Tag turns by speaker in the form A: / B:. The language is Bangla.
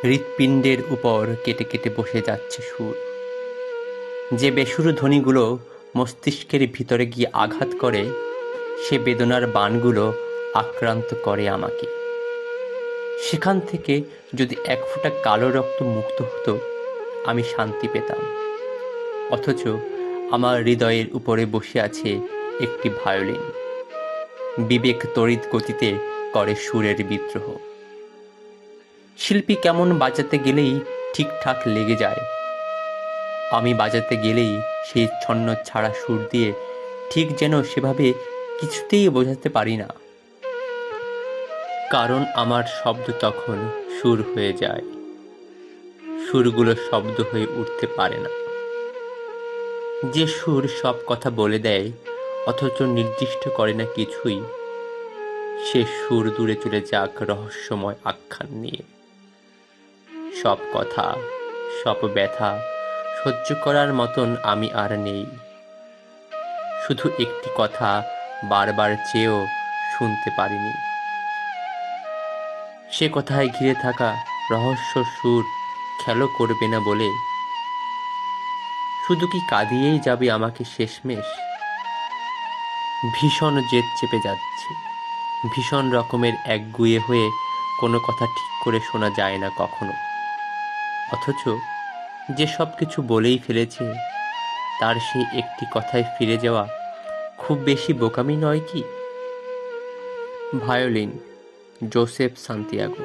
A: হৃৎপিণ্ডের উপর কেটে কেটে বসে যাচ্ছে সুর। যে বেসুরো ধ্বনিগুলো মস্তিষ্কের ভিতরে গিয়ে আঘাত করে, সে বেদনার বাণগুলো আক্রান্ত করে আমাকে। সেখান থেকে যদি এক ফোঁটা কালো রক্ত মুক্ত হতো, আমি শান্তি পেতাম। অথচ আমার হৃদয়ের উপরে বসে আছে একটি ভায়োলিন। বিবেক তড়িৎ গতিতে করে সুরের বিদ্রোহ। শিল্পী কেমন বাজাতে গেলেই ঠিকঠাক লেগে যায়, আমি বাজাতে গেলেই সেই ছন্ন ছাড়া সুর দিয়ে ঠিক যেন সেভাবে কিছুতেই বোঝাতে পারি না। কারণ আমার শব্দ তখন সুর হয়ে যায়, সুরগুলো শব্দ হয়ে উঠতে পারে না। যে সুর সব কথা বলে দেয় অথচ নির্দিষ্ট করে না কিছুই, সে সুর দূরে চলে যাক রহস্যময় আখ্যান নিয়ে। সব কথা, সব ব্যথা সহ্য করার মতন আমি আর নেই। শুধু একটি কথা বারবার চেয়েও শুনতে পারিনি। সে কথায় ঘিরে থাকা রহস্য সুর খেলো করবে না বলে শুধু কি কাঁদিয়েই যাবে আমাকে শেষমেশ? ভীষণ জেদ চেপে যাচ্ছে, ভীষণ রকমের একগুঁয়ে হয়ে কোনো কথা ঠিক করে শোনা যায় না কখনো। অথচ যে সব কিছু বলেই ফেলেছে, তার সেই একটি কথায় ফিরে যাওয়া খুব বেশি বোকামি নয় কি? Violin, Joseph Santiago.